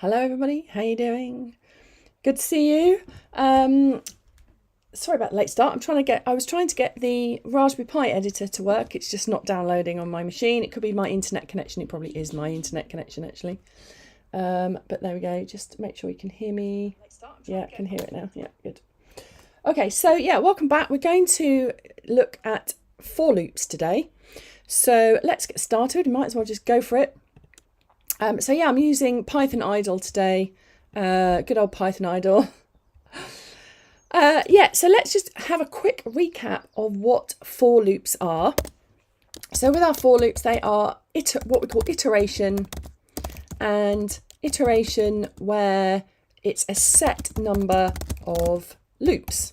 Hello everybody, how you doing? Good to see you. Sorry about the late start. I was trying to get the Raspberry Pi editor to work. It's just not downloading on my machine. It could be my internet connection. It probably is my internet connection actually. But there we go. Just make sure you can hear me. Yeah, I can hear it now. Yeah, good. Okay, so yeah, welcome back. We're going to look at for loops today. So let's get started. We might as well just go for it. So yeah, I'm using Python Idle today. Good old Python Idle. Yeah, so let's just have a quick recap of what for loops are. So with our for loops, they are what we call iteration, and iteration where it's a set number of loops.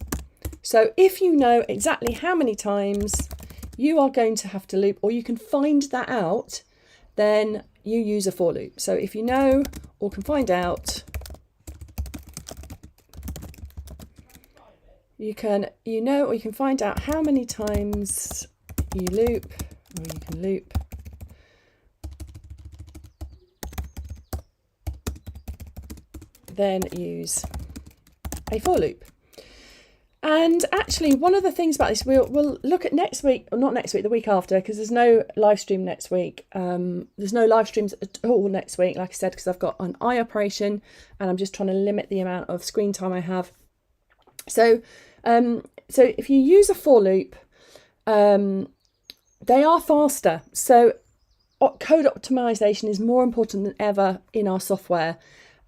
So if you know exactly how many times you are going to have to loop, or you can find that out, then you use a for loop. So if you know or can find out, you know or you can find out how many times you loop, or you can loop, then use a for loop. And actually, one of the things about this, we'll look at next week, or not next week, the week after, because there's no live stream next week. There's no live streams at all next week, like I said, because I've got an eye operation and I'm just trying to limit the amount of screen time I have. So if you use a for loop, they are faster. So code optimization is more important than ever in our software.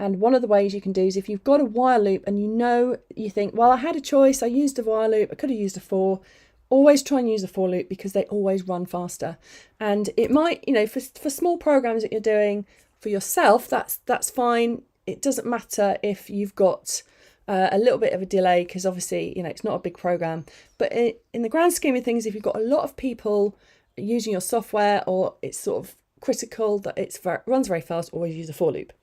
And one of the ways you can do is if you've got a while loop and you think, well, I had a choice, I used a while loop, I could have used a for, always try and use a for loop because they always run faster. And it might, for small programs that you're doing for yourself, that's fine. It doesn't matter if you've got a little bit of a delay, because obviously, it's not a big program. But in the grand scheme of things, if you've got a lot of people using your software, or it's sort of critical that it runs very fast, always use a for loop.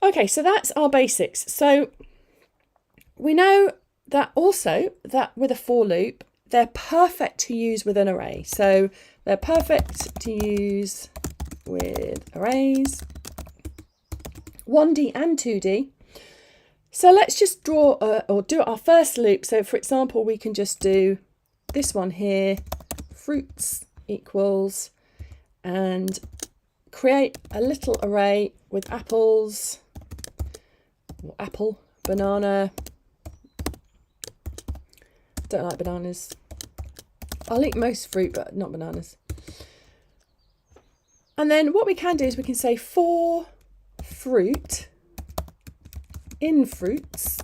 Okay, so that's our basics. So we know that also that with a for loop, they're perfect to use with an array. So they're perfect to use with arrays, 1D and 2D. So let's just draw or do our first loop. So for example, we can just do this one here, fruits equals, and create a little array with apples, or apple, banana. Don't like bananas. I'll eat most fruit, but not bananas. And then what we can do is we can say for fruit in fruits,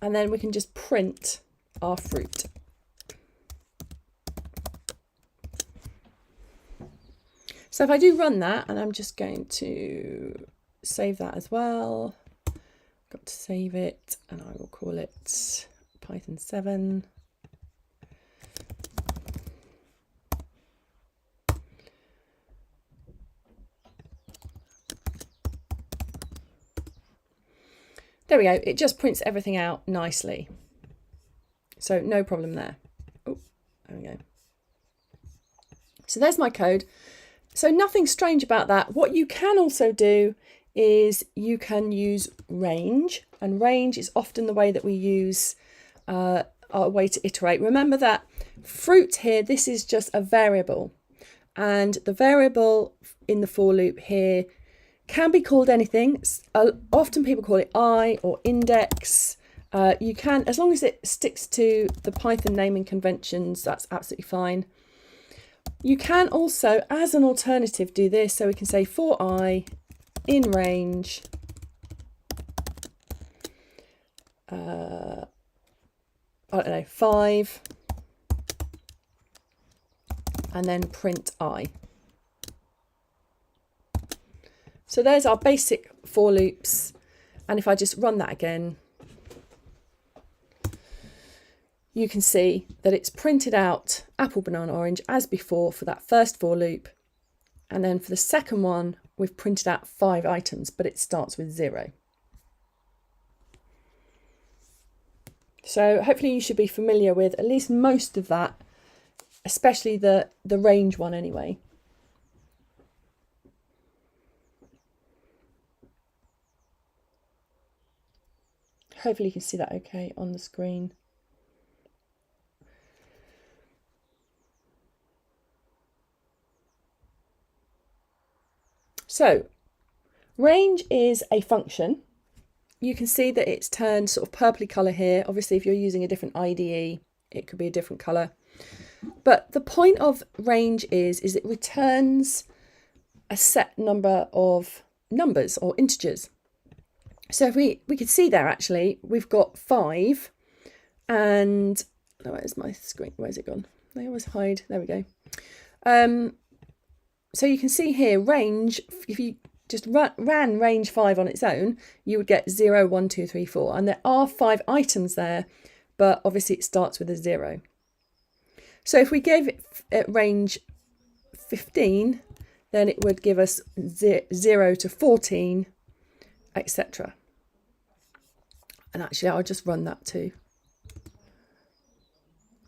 and then we can just print our fruit. So if I do run that, and I'm just going to save that as well, got to save it, and I will call it Python 7. There we go, it just prints everything out nicely. So no problem there. Oh, there we go. So there's my code. So nothing strange about that. What you can also do is you can use range, and range is often the way that we use our way to iterate. Remember that fruit here, this is just a variable, and the variable in the for loop here can be called anything. Often people call it I or index. You can, as long as it sticks to the Python naming conventions, that's absolutely fine. You can also, as an alternative, do this. So we can say for I in range, I don't know, 5, and then print I. So there's our basic for loops. And if I just run that again, you can see that it's printed out apple, banana, orange as before for that first for loop. And then for the second one, we've printed out 5 items, but it starts with 0. So hopefully you should be familiar with at least most of that, especially the range one anyway. hopefully you can see that okay on the screen. So range is a function. You can see that it's turned sort of purpley colour here. Obviously, if you're using a different IDE, it could be a different colour. But the point of range is it returns a set number of numbers or integers. So if we could see there, actually, we've got 5 and, oh, where's my screen? Where's it gone? They always hide. There we go. So you can see here, range, if you just ran range 5 on its own, you would get 0, 1, 2, 3, 4. And there are 5 items there, but obviously it starts with a 0. So if we gave it range 15, then it would give us 0 to 14, etc. And actually, I'll just run that too.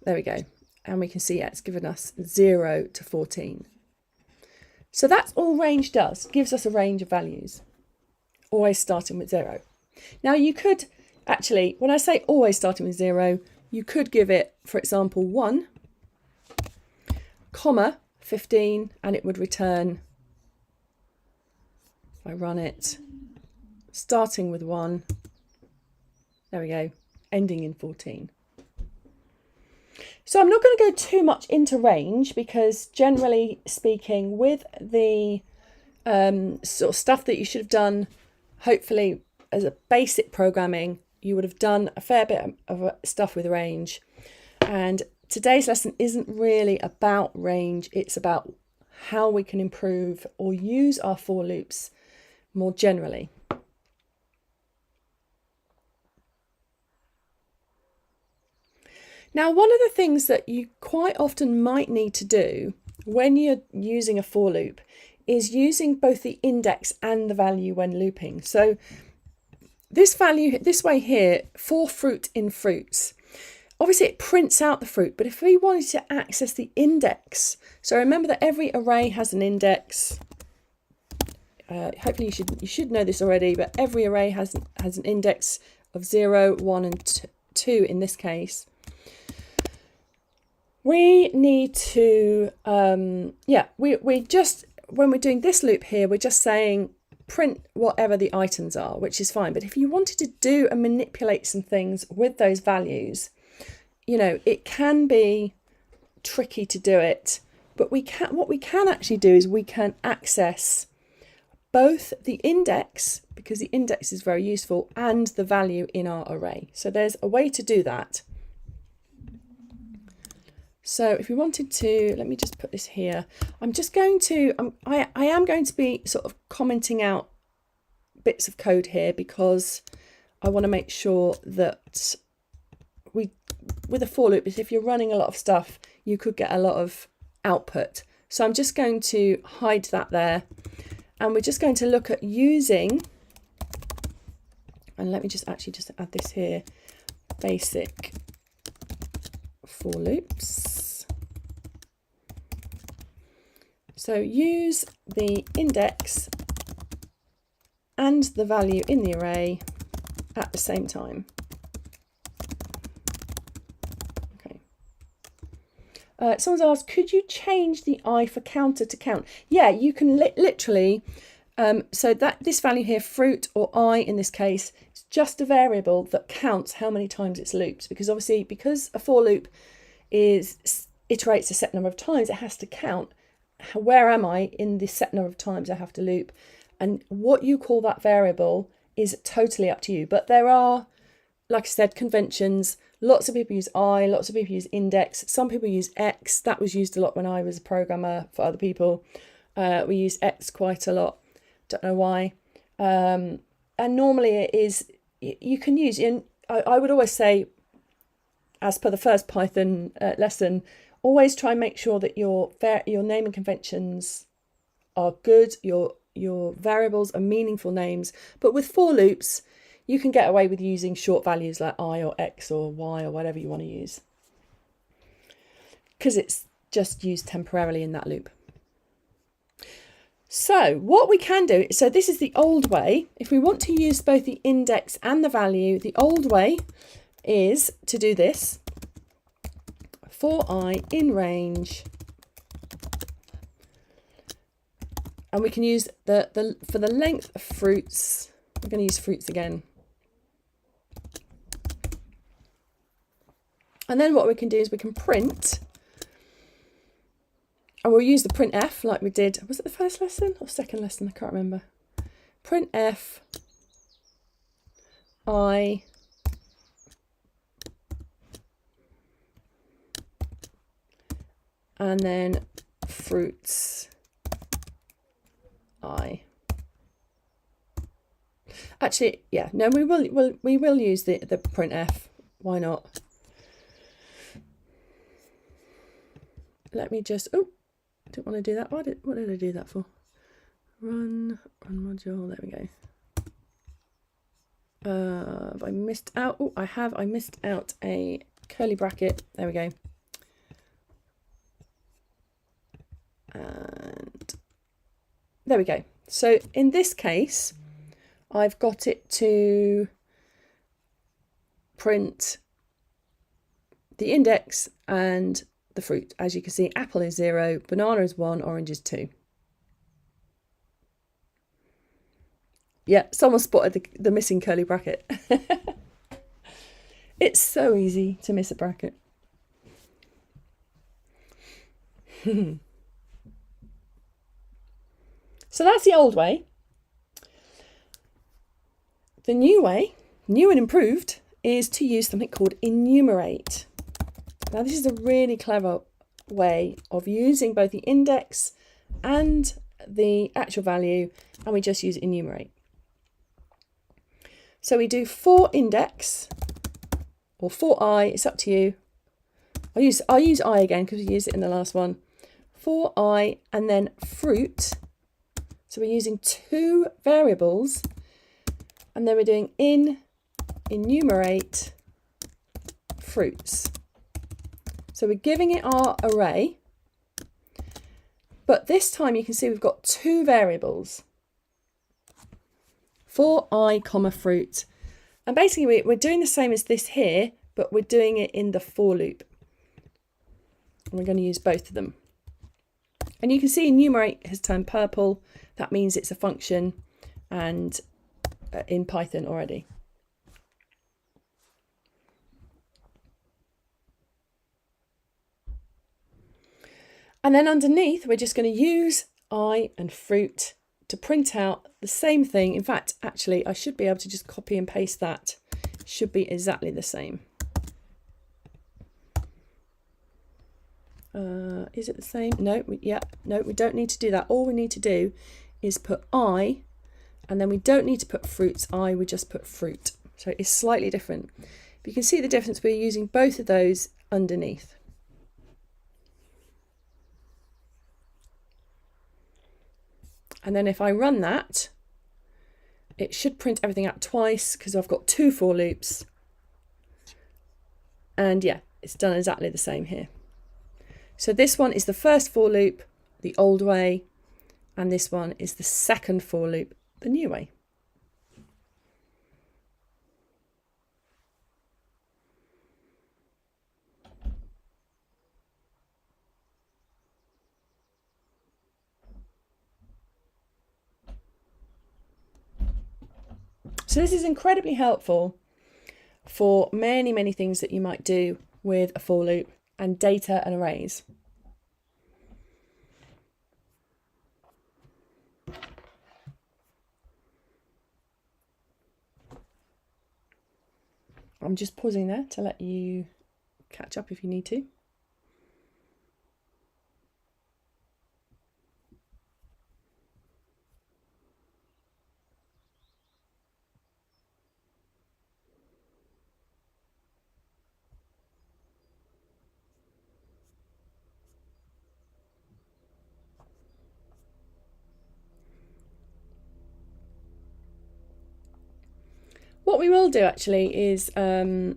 There we go. And we can see it's given us 0 to 14. So that's all range does, gives us a range of values, always starting with 0. Now you could actually, when I say always starting with 0, you could give it, for example, 1, comma, 15, and it would return, if I run it, starting with 1, there we go, ending in 14. So I'm not going to go too much into range because generally speaking, with the sort of stuff that you should have done, hopefully as a basic programming, you would have done a fair bit of stuff with range. And today's lesson isn't really about range, it's about how we can improve or use our for loops more generally. Now, one of the things that you quite often might need to do when you're using a for loop is using both the index and the value when looping. So this value, this way here, for fruit in fruits, obviously it prints out the fruit, but if we wanted to access the index, so remember that every array has an index. Hopefully you should know this already, but every array has an index of 0, 1 and 2 in this case. We need to, we just, when we're doing this loop here, we're just saying print whatever the items are, which is fine. But if you wanted to do and manipulate some things with those values, you know, it can be tricky to do it. But what we can actually do is we can access both the index, because the index is very useful, and the value in our array. So there's a way to do that. So if we wanted to, let me just put this here. I'm just going to, I am going to be sort of commenting out bits of code here because I want to make sure that with a for loop, if you're running a lot of stuff, you could get a lot of output. So I'm just going to hide that there. And we're just going to look at using, and let me just actually just add this here, basic for loops. So use the index and the value in the array at the same time. Okay. Someone's asked, could you change the I for counter to count? Yeah, you can literally, so that this value here, fruit or I in this case, is just a variable that counts how many times it's looped, because obviously because a for loop iterates a set number of times, it has to count where am I in this set number of times I have to loop, and what you call that variable is totally up to you. But there are, like I said, conventions. Lots of people use I, lots of people use index, some people use X. That was used a lot when I was a programmer for other people. We use X quite a lot, don't know why. And normally it is, you can use, I would always say, as per the first Python lesson, always try and make sure that your naming conventions are good, your variables are meaningful names. But with for loops, you can get away with using short values like I or X or Y or whatever you want to use, because it's just used temporarily in that loop. So what we can do, so this is the old way. If we want to use both the index and the value, the old way is to do this. For I in range. And we can use for the length of fruits, we're going to use fruits again. And then what we can do is we can print, and we'll use the printf like we did. Was it the first lesson or second lesson? I can't remember. Printf I and then fruits I. Actually, yeah, no, we will use the printf. Why not? Let me just, oh, didn't want to do that. What did I do that for? Run module, there we go. Have I missed out? Oh, I have. I missed out a curly bracket. There we go. And there we go. So in this case, I've got it to print the index and the fruit. As you can see, apple is 0, banana is 1, orange is 2. Yeah, someone spotted the missing curly bracket. It's so easy to miss a bracket. So that's the old way. The new way, new and improved, is to use something called enumerate. Now this is a really clever way of using both the index and the actual value, and we just use enumerate. So we do for index or for I, it's up to you. I'll use I again because we used it in the last one. For I and then fruit. So we're using 2 variables, and then we're doing enumerate fruits. So we're giving it our array, but this time you can see we've got 2 variables. For I, comma, fruit. And basically we're doing the same as this here, but we're doing it in the for loop. And we're going to use both of them. And you can see enumerate has turned purple. That means it's a function and in Python already. And then underneath, we're just going to use I and fruit to print out the same thing. In fact, actually, I should be able to just copy and paste that. It should be exactly the same. Is it the same? No, no, we don't need to do that. All we need to do is put I, and then we don't need to put fruits I, we just put fruit. So it's slightly different. But you can see the difference. We're using both of those underneath. And then if I run that, it should print everything out twice because I've got 2 for loops. And yeah, it's done exactly the same here. So this one is the first for loop, the old way, and this one is the second for loop, the new way. So this is incredibly helpful for many, many things that you might do with a for loop and data and arrays. I'm just pausing there to let you catch up if you need to. What we will do actually is, I'll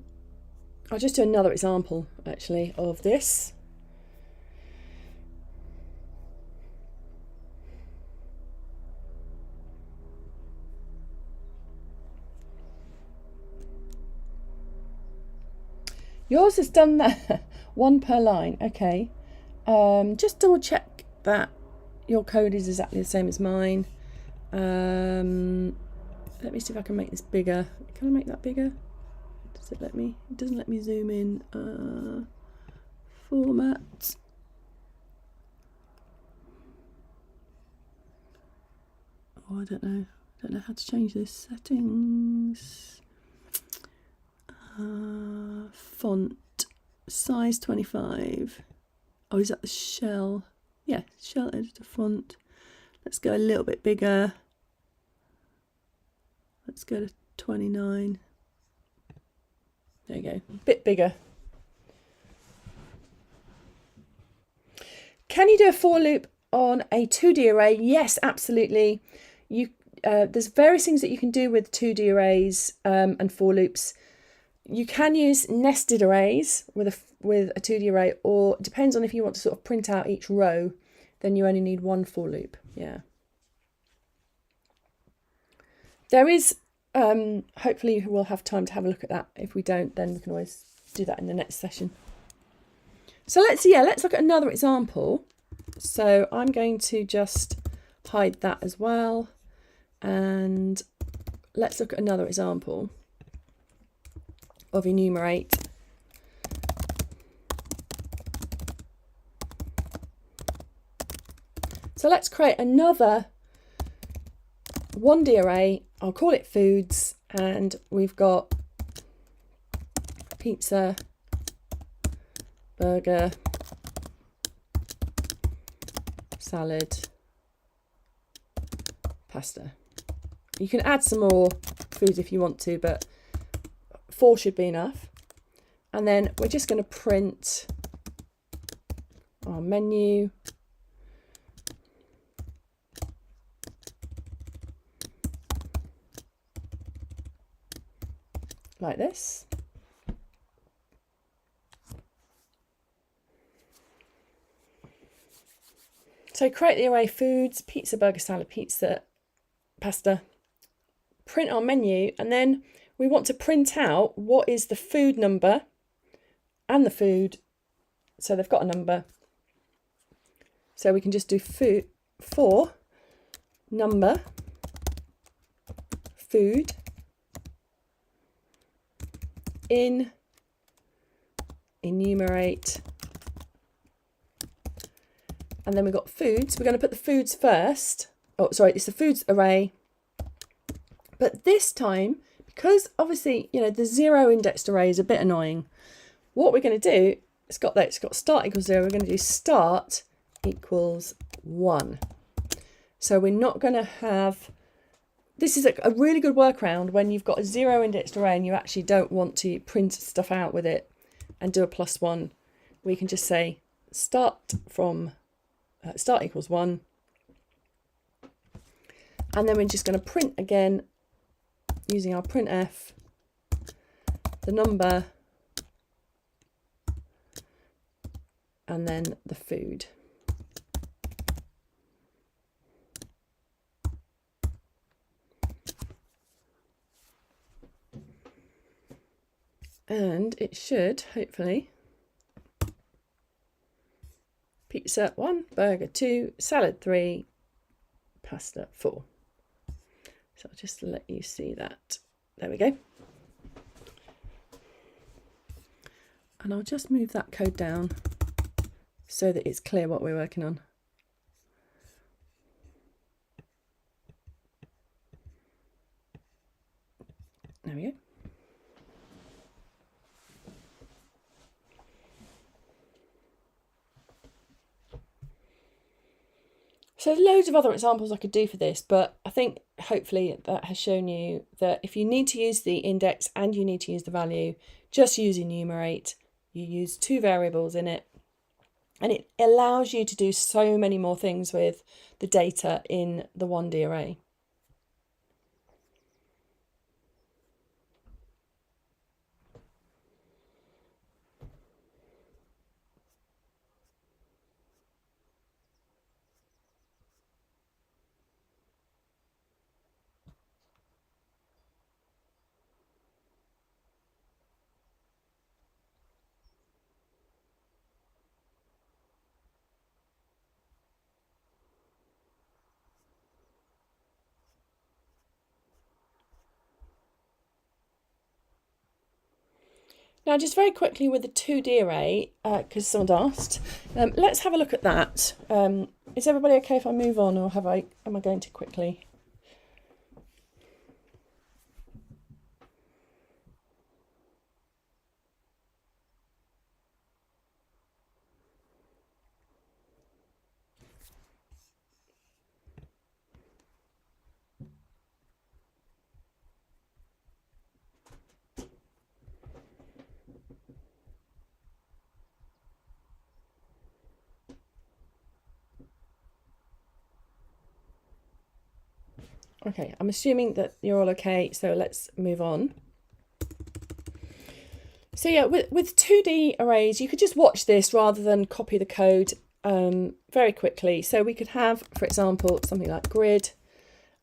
just do another example actually of this. Yours has done that. One per line. Okay. Just double check that your code is exactly the same as mine. Let me see if I can make this bigger. Can I make that bigger? Does it let me? It doesn't let me zoom in. Format. Oh, I don't know. I don't know how to change this. Settings. Font. Size 25. Oh, is that the shell? Yeah, shell editor font. Let's go a little bit bigger. Let's go to 29. There you go, a bit bigger. Can you do a for loop on a 2D array? Yes, absolutely. There's various things that you can do with 2D arrays and for loops. You can use nested arrays with a 2D array, or it depends on if you want to sort of print out each row, then you only need one for loop. Yeah. There is, hopefully we'll have time to have a look at that. If we don't, then we can always do that in the next session. So let's look at another example. So I'm going to just hide that as well. And let's look at another example of enumerate. So let's create another 1D array. I'll call it foods, and we've got pizza, burger, salad, pasta. You can add some more foods if you want to, but 4 should be enough. And then we're just going to print our menu. Like this. So create the array foods, pizza, burger, salad, pizza, pasta, print our menu, and then we want to print out what is the food number and the food. So they've got a number. So we can just do food for number, food, in enumerate, and then we've got foods. We're going to put the foods first. Oh, sorry, it's the foods array. But this time, because obviously, you know, the 0 indexed array is a bit annoying, what we're going to do, it's got start equals 0. We're going to do start equals 1. So we're not going to have, this is a really good workaround when you've got a 0 indexed array and you actually don't want to print stuff out with it and do a +1. We can just say start equals 1. And then we're just going to print again using our printf, the number, and then the food. And it should, hopefully, pizza 1, burger 2, salad 3, pasta 4. So I'll just let you see that. There we go. And I'll just move that code down so that it's clear what we're working on. There we go. So there's loads of other examples I could do for this, but I think hopefully that has shown you that if you need to use the index and you need to use the value, just use enumerate. You use 2 variables in it, and it allows you to do so many more things with the data in the 1D array. Now, just very quickly with the 2D array, because someone asked, let's have a look at that. Is everybody okay if I move on, or am I going too quickly? Okay, I'm assuming that you're all okay, so let's move on. So yeah, with 2D arrays, you could just watch this rather than copy the code very quickly. So we could have, for example, something like grid,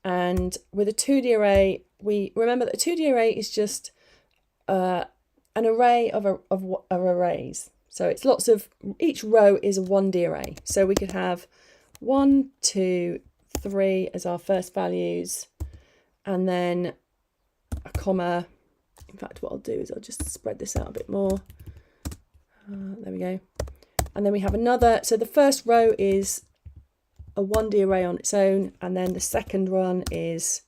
and with a 2D array, we remember that a 2D array is just an array of arrays. So it's lots of, each row is a 1D array. So we could have 1, 2, 3 as our first values, and then a comma. In fact, what I'll do is I'll just spread this out a bit more. There we go. And then we have another, so the first row is a 1D array on its own, and then the second one is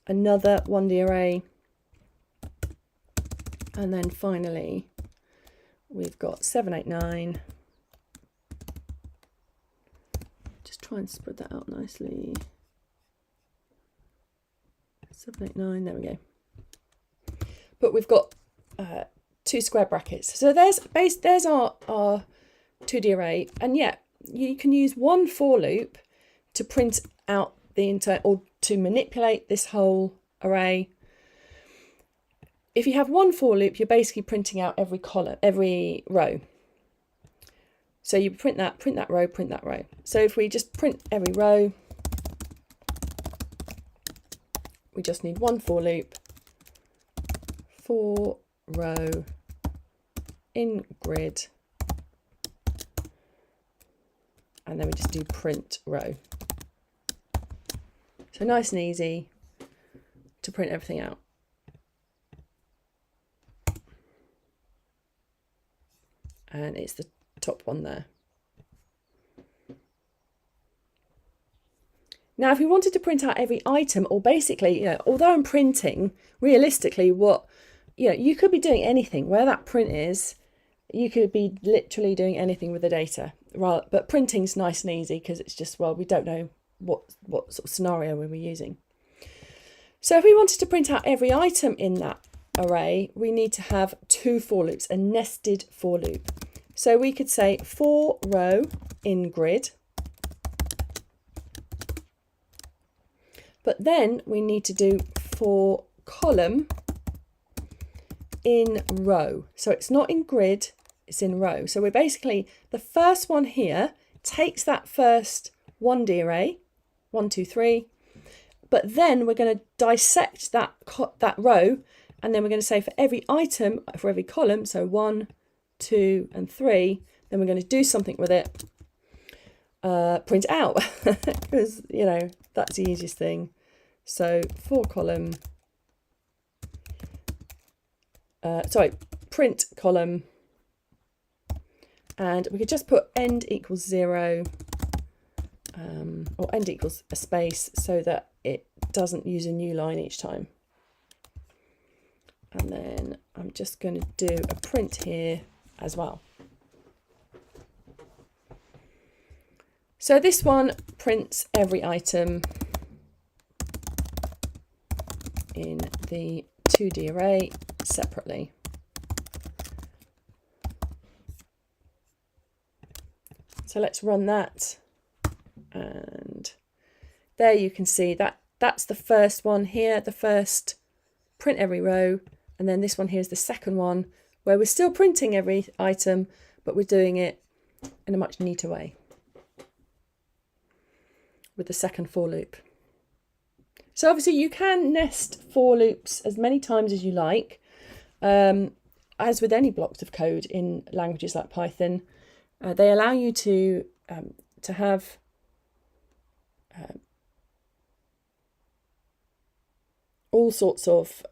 another 1D array. And then finally, we've got 7, 8, 9. Just try and spread that out nicely. 7, 8, 9, there we go. But we've got 2 square brackets. So there's our 2D array. And yet you can use one for loop to print out the entire, or to manipulate this whole array. If you have one for loop, you're basically printing out every column, every row. So you print that row, print that row. So if we just print every row, we just need one for loop. For row in grid, and then we just do print row. So nice and easy to print everything out. And it's the top one there. Now, if we wanted to print out every item, or basically, although I'm printing, realistically, you could be doing anything. Where that print is, you could be literally doing anything with the data. But printing's nice and easy because it's just, well, we don't know what sort of scenario we were using. So if we wanted to print out every item in that array, we need to have 2 for loops, a nested for loop. So we could say for row in grid, but then we need to do for column in row. So it's not in grid, it's in row. So we're basically, the first one here takes that first 1D array, 1, 2, 3, but then we're going to dissect that row, and then we're going to say for every item, for every column, so 1, 2 and 3, then we're going to do something with it, print out, because that's the easiest thing. So for column, print column, and we could just put end equals 0, or end equals a space, so that it doesn't use a new line each time. And then I'm just going to do a print here as well. So this one prints every item in the 2D array separately. So let's run that, and there you can see that's the first one here, the first print every row, and then this one here is the second one where we're still printing every item, but we're doing it in a much neater way with the second for loop. So obviously you can nest for loops as many times as you like, as with any blocks of code in languages like Python. They allow you to have all sorts of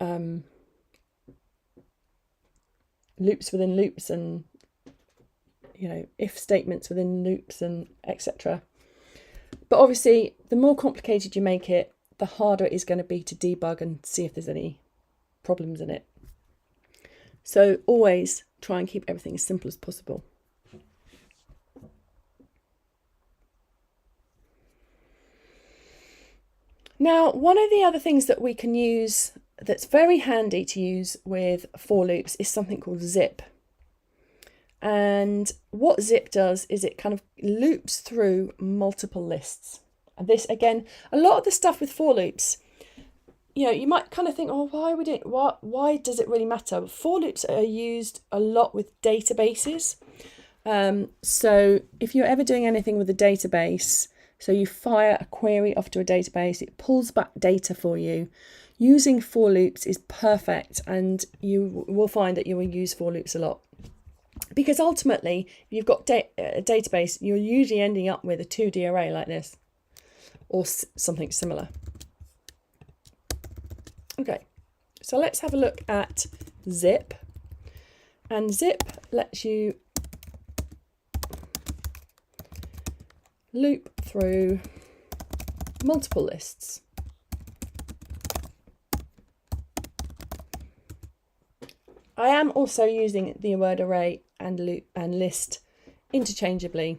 loops within loops and, you know, if statements within loops and etc. But obviously, the more complicated you make it, the harder it is going to be to debug and see if there's any problems in it. So always try and keep everything as simple as possible. Now, one of the other things that we can use that's very handy to use with for loops is something called zip. And what zip does is it kind of loops through multiple lists. And this, again, a lot of the stuff with for loops, you know, you might kind of think, oh, why does it really matter? For loops are used a lot with databases. So if you're ever doing anything with a database, so you fire a query off to a database, it pulls back data for you. Using for loops is perfect, and you will find that you will use for loops a lot. Because ultimately, if you've got a database, you're usually ending up with a 2D array like this, or something similar. Okay, so let's have a look at zip. And zip lets you loop through multiple lists. I am also using the word array and loop and list interchangeably.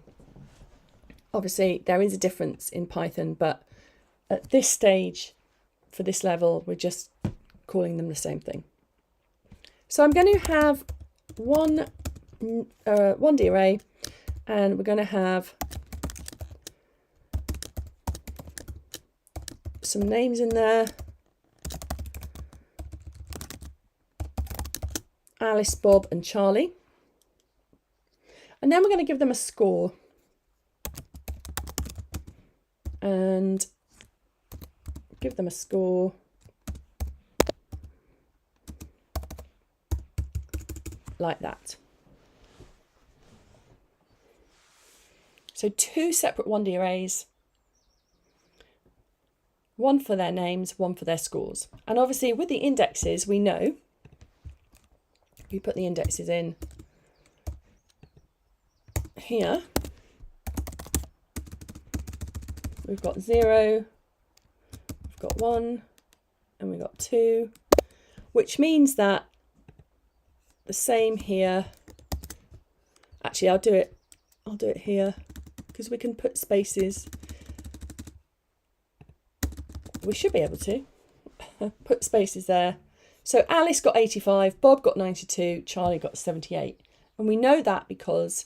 Obviously, there is a difference in Python, but at this stage, for this level, we're just calling them the same thing. So I'm going to have one D array, and we're going to have some names in there. Alice, Bob and Charlie. And then we're going to give them a score. And give them a score. Like that. So 2 separate 1D arrays. One for their names, one for their scores. And obviously with the indexes, we know we put the indexes in here. We've got 0, we've got 1, and we've got 2, which means that the same here. Actually, I'll do it here because we can put spaces. We should be able to put spaces there. So Alice got 85, Bob got 92, Charlie got 78. And we know that because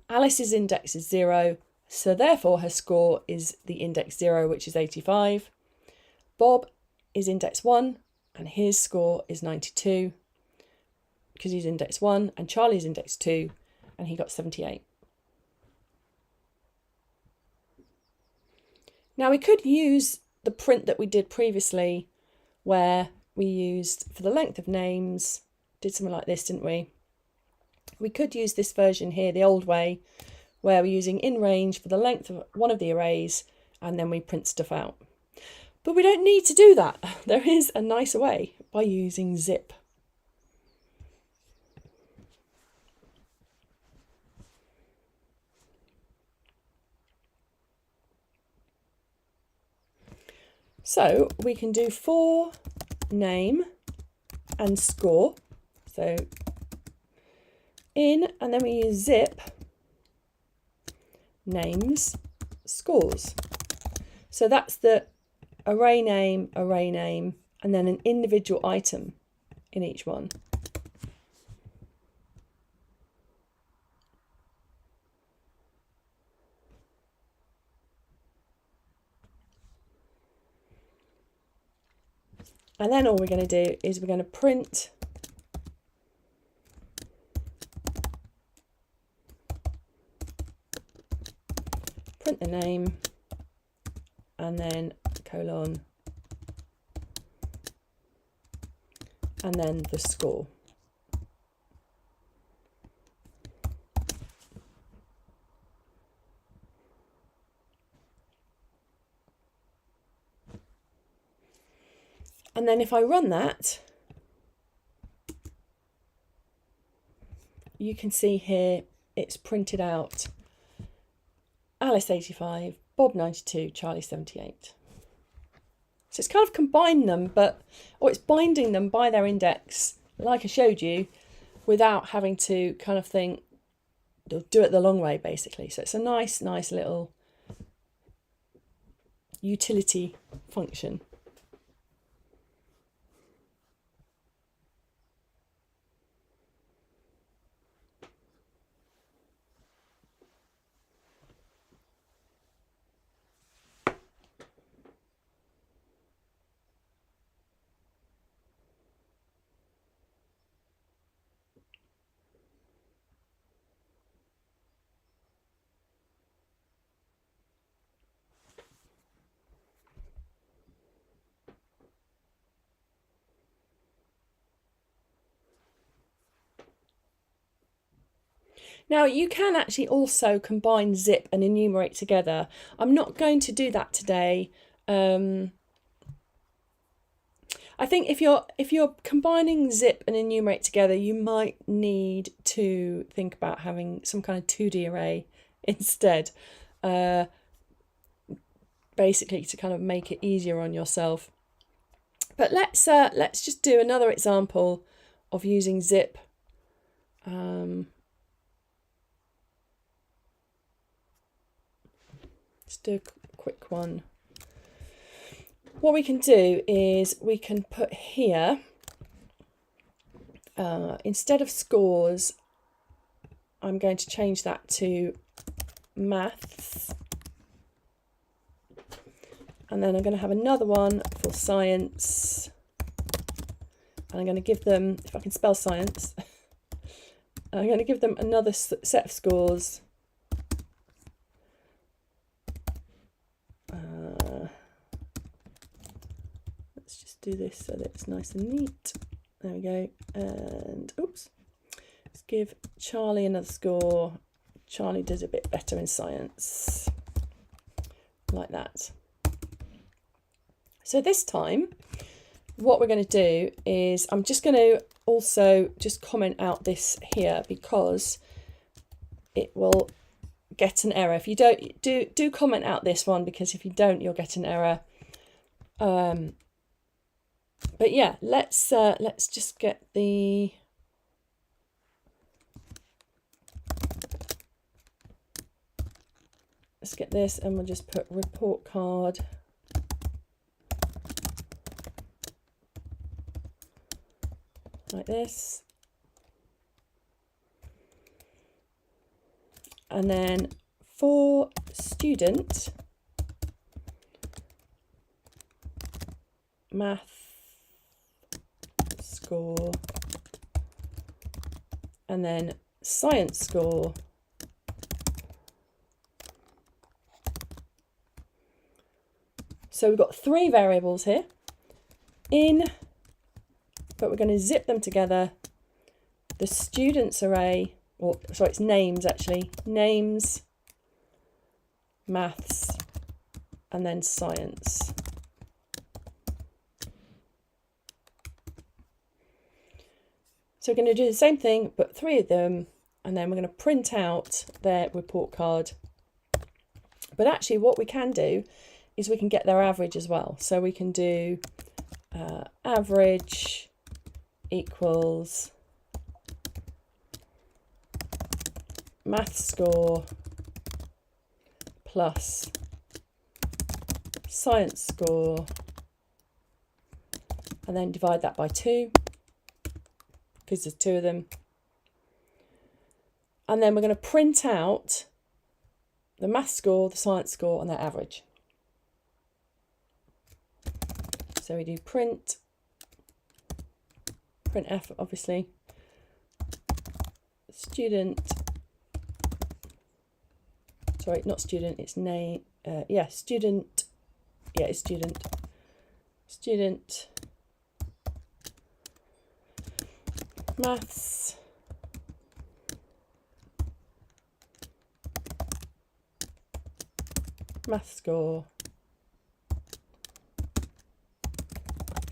Alice's index is 0, so therefore her score is the index 0, which is 85. Bob is index 1, and his score is 92, because he's index 1, and Charlie's index 2, and he got 78. Now we could use the print that we did previously, where we used for the length of names, did something like this, didn't we? We could use this version here, the old way, where we're using in range for the length of one of the arrays, and then we print stuff out. But we don't need to do that. There is a nicer way by using zip. So we can do for name and score. So in, and then we use zip names scores. So that's the array name, and then an individual item in each one. And then all we're going to do is we're going to print the name and then colon and then the score. And then if I run that, you can see here it's printed out Alice 85, Bob 92, Charlie 78. So it's kind of combined them, or it's binding them by their index, like I showed you, without having to kind of think, do it the long way, basically. So it's a nice little utility function. Now you can actually also combine zip and enumerate together. I'm not going to do that today. I think if you're combining zip and enumerate together, you might need to think about having some kind of 2D array instead, basically to kind of make it easier on yourself. But let's just do another example of using zip. Let's do a quick one. What we can do is we can put here, instead of scores, I'm going to change that to maths. And then I'm going to have another one for science. And I'm going to give them, if I can spell science, I'm going to give them another set of scores. Let's just do this so that it's nice and neat. There we go. And oops, let's give Charlie another score. Charlie did a bit better in science, like that. So this time, what we're going to do is I'm just going to also just comment out this here, because it will get an error. If you don't, do comment out this one, because if you don't, you'll get an error. But yeah, let's just get the let's get this, and we'll just put report card. Like this. And then for student, math score, and then science score. So we've got 3 variables here in, but we're going to zip them together. The students array, or sorry, it's names actually, names, maths, and then science. So we're going to do the same thing, but 3 of them, and then we're going to print out their report card. But actually what we can do is we can get their average as well. So we can do average equals math score plus science score, and then divide that by 2, because there's 2 of them. And then we're going to print out the math score, the science score, and their average. So we do printf, obviously, student, sorry, not student, it's name, yeah, student, yeah, it's student, maths, math score,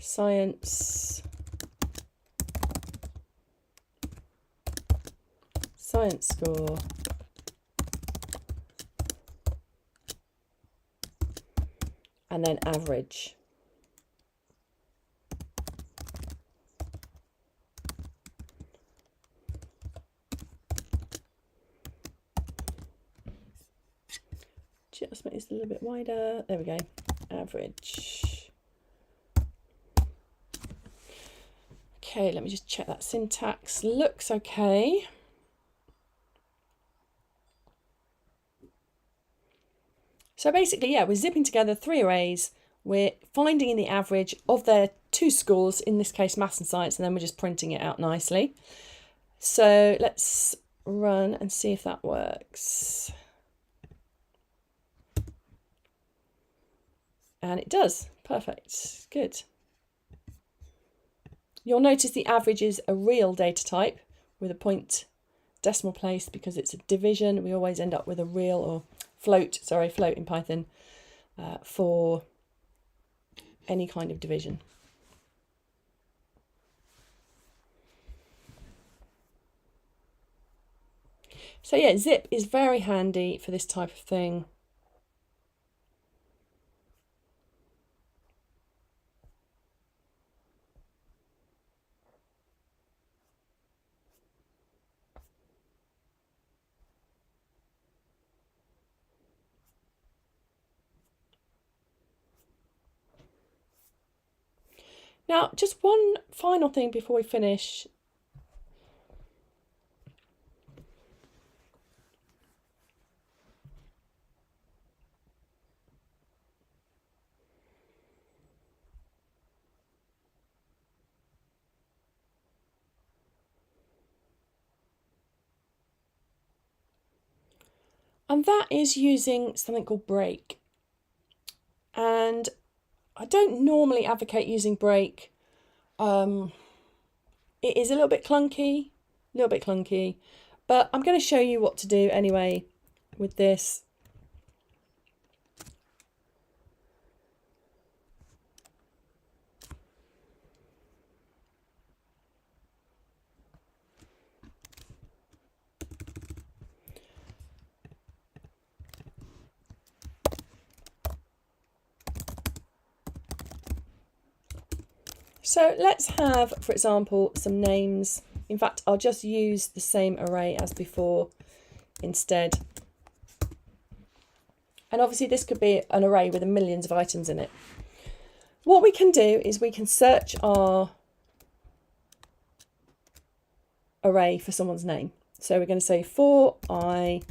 science, science score. And then average. Just make this a little bit wider. There we go. Average. Okay, let me just check that syntax. Looks okay. So basically, yeah, we're zipping together 3 arrays. We're finding in the average of their 2 scores, in this case maths and science, and then we're just printing it out nicely. So let's run and see if that works. And it does. Perfect. Good. You'll notice the average is a real data type with a point decimal place because it's a division. We always end up with a real or float in Python for any kind of division. So yeah, zip is very handy for this type of thing. Now, just one final thing before we finish. And that is using something called break. And I don't normally advocate using break. It is a little bit clunky, but I'm going to show you what to do anyway with this. So let's have, for example, some names. In fact, I'll just use the same array as before instead. And obviously this could be an array with millions of items in it. What we can do is we can search our array for someone's name. So we're going to say for I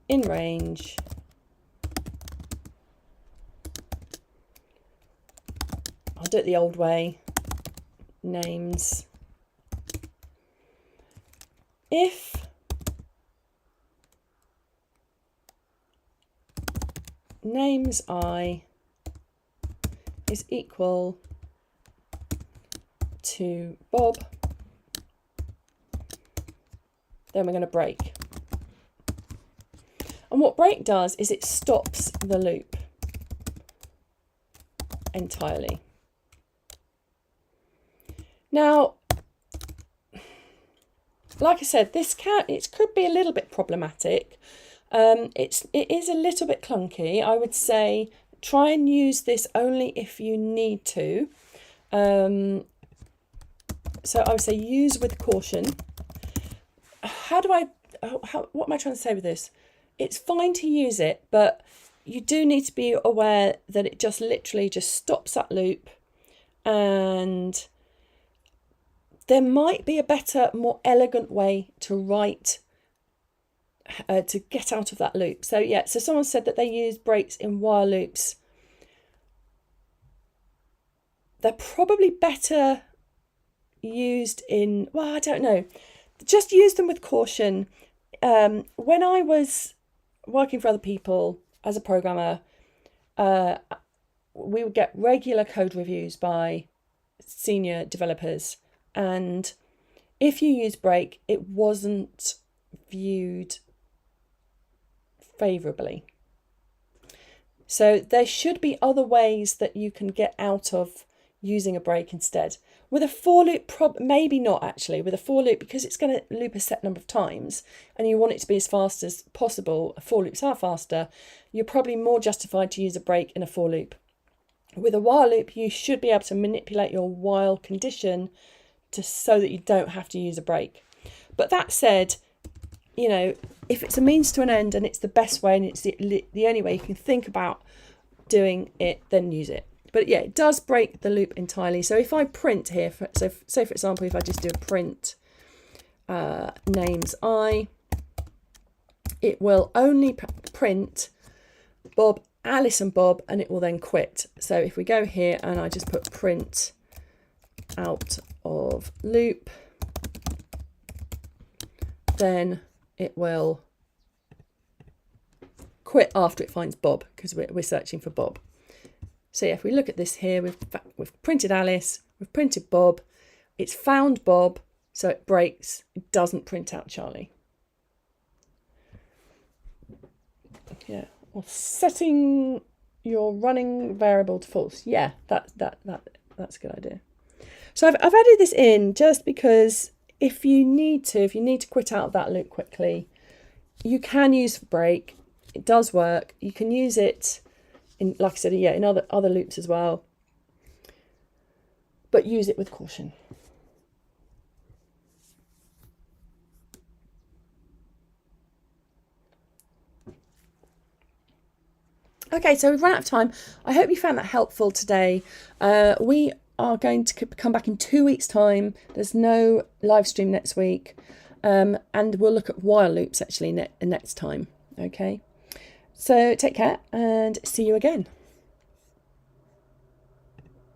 in range I'll do it the old way, names. If names I is equal to Bob, then we're going to break. And what break does is it stops the loop entirely. Now, like I said, it could be a little bit problematic. It is a little bit clunky. I would say try and use this only if you need to. So I would say use with caution. What am I trying to say with this? It's fine to use it, but you do need to be aware that it just literally just stops that loop, and there might be a better, more elegant way to write to get out of that loop. So yeah, so someone said that they use breaks in while loops. They're probably better used in, well, I don't know. Just use them with caution. When I was working for other people as a programmer, we would get regular code reviews by senior developers. And if you use break, it wasn't viewed favourably. So there should be other ways that you can get out of using a break instead. With a for loop, maybe not actually. With a for loop, because it's going to loop a set number of times and you want it to be as fast as possible, for loops are faster, you're probably more justified to use a break in a for loop. With a while loop, you should be able to manipulate your while condition so that you don't have to use a break. But that said, you know, if it's a means to an end and it's the best way and it's the only way you can think about doing it, then use it. But yeah, it does break the loop entirely. So if I print here, so say for example, if I just do a print names I, it will only print Bob, Alice and Bob, and it will then quit. So if we go here and I just put print out of loop, then it will quit after it finds Bob, because we're searching for Bob. So yeah, if we look at this here, we've printed Alice, we've printed Bob, it's found Bob, so it breaks, it doesn't print out Charlie. Yeah, or setting your running variable to false. Yeah, that's a good idea. So I've added this in just because if you need to quit out of that loop quickly, you can use break. It does work. You can use it in, like I said, yeah, in other loops as well. But use it with caution. Okay, so we've run out of time. I hope you found that helpful today. We are going to come back in 2 weeks' time. There's no live stream next week. And we'll look at while loops actually next time. Okay, so take care and see you again.